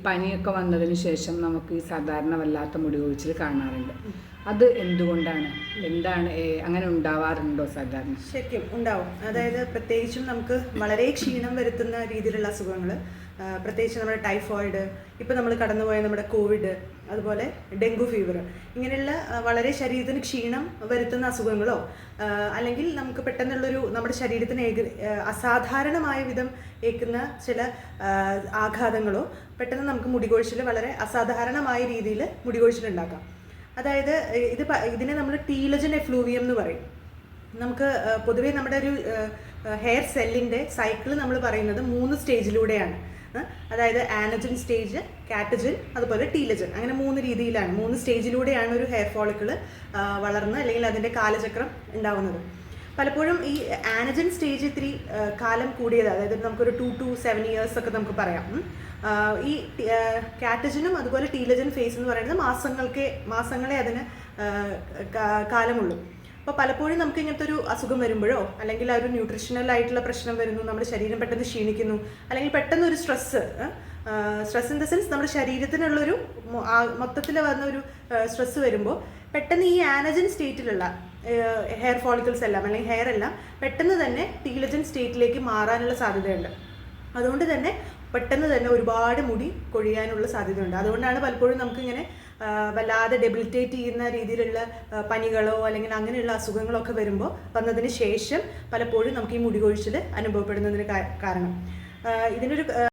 പനിയൊക്കെ വന്നതിന് ശേഷം നമുക്ക് ഈ സാധാരണ വല്ലാത്ത മുടി കൊഴിച്ചിൽ കാണാറുണ്ട്. അത് എന്തുകൊണ്ടാണ്? എന്താണ് അങ്ങനെ ഉണ്ടാവാറുണ്ടോ സാധാരണ? ശരിക്കും ഉണ്ടാവും. അതായത് പ്രത്യേകിച്ചും നമുക്ക് വളരെ ക്ഷീണം വരുത്തുന്ന രീതിയിലുള്ള അസുഖങ്ങൾ, പ്രത്യേകിച്ച് നമ്മുടെ ടൈഫോയിഡ്, ഇപ്പോൾ നമ്മൾ കടന്നുപോയ നമ്മുടെ കോവിഡ്, അതുപോലെ ഡെങ്കു ഫീവർ, ഇങ്ങനെയുള്ള വളരെ ശരീരത്തിന് ക്ഷീണം വരുത്തുന്ന അസുഖങ്ങളോ അല്ലെങ്കിൽ നമുക്ക് പെട്ടെന്നുള്ളൊരു നമ്മുടെ ശരീരത്തിന് അസാധാരണമായ വിധം ഏൽക്കുന്ന ചില ആഘാതങ്ങളോ പെട്ടെന്ന് നമുക്ക് മുടികൊഴിച്ചിൽ വളരെ അസാധാരണമായ രീതിയിൽ മുടികൊഴിച്ചിൽ ഉണ്ടാക്കാം. അതായത് ഇതിനെ നമ്മൾ ടീലജൻ എഫ്ലൂവിയം എന്ന് പറയും. നമുക്ക് പൊതുവേ നമ്മുടെ ഒരു ഹെയർ സെല്ലിൻ്റെ സൈക്കിൾ നമ്മൾ പറയുന്നത് 3 സ്റ്റേജിലൂടെയാണ്. അതായത് ആനജൻ സ്റ്റേജ്, കാറ്റജൻ, അതുപോലെ ടീലജൻ, അങ്ങനെ 3 രീതിയിലാണ്, 3 സ്റ്റേജിലൂടെയാണ് ഒരു ഹെയർ ഫോളിക്കിൾ വളർന്ന് അല്ലെങ്കിൽ അതിൻ്റെ കാലചക്രം ഉണ്ടാവുന്നത്. പലപ്പോഴും ഈ ആനജൻ സ്റ്റേജ് ഇത്തിരി കാലം കൂടിയത്, അതായത് നമുക്കൊരു 2 to 7 years ഒക്കെ നമുക്ക് പറയാം. ഈ കാറ്റജനും അതുപോലെ ടീലജൻ ഫേസ് എന്ന് പറയുന്നത് മാസങ്ങളെ അതിന് കാലമുള്ളൂ. അപ്പോൾ പലപ്പോഴും നമുക്ക് ഇങ്ങനത്തെ ഒരു അസുഖം വരുമ്പോഴോ അല്ലെങ്കിൽ ആ ഒരു ന്യൂട്രീഷണൽ ആയിട്ടുള്ള പ്രശ്നം വരുന്നു, നമ്മുടെ ശരീരം പെട്ടെന്ന് ക്ഷീണിക്കുന്നു, അല്ലെങ്കിൽ പെട്ടെന്ന് ഒരു സ്ട്രെസ് ഇൻ ദ സെൻസ് നമ്മുടെ ശരീരത്തിനുള്ളൊരു മൊത്തത്തിൽ വന്ന ഒരു സ്ട്രെസ് വരുമ്പോൾ പെട്ടെന്ന് ഈ ആനജൻ സ്റ്റേറ്റിലുള്ള ഹെയർ ഫോളിക്കിൾസ് എല്ലാം അല്ലെങ്കിൽ ഹെയർ എല്ലാം പെട്ടെന്ന് തന്നെ ടീലജൻ സ്റ്റേറ്റിലേക്ക് മാറാനുള്ള സാധ്യതയുണ്ട്. അതുകൊണ്ട് തന്നെ പെട്ടെന്ന് തന്നെ ഒരുപാട് മുടി കൊഴിയാനുള്ള സാധ്യതയുണ്ട്. അതുകൊണ്ടാണ് പലപ്പോഴും നമുക്കിങ്ങനെ വല്ലാതെ ഡെബിലിറ്റേറ്റ് ചെയ്യുന്ന രീതിയിലുള്ള പനികളോ അല്ലെങ്കിൽ അങ്ങനെയുള്ള അസുഖങ്ങളൊക്കെ വന്നതിന് ശേഷം പലപ്പോഴും നമുക്ക് ഈ മുടി കൊഴിച്ചിൽ അനുഭവപ്പെടുന്നതിന് കാരണം ഇതിനൊരു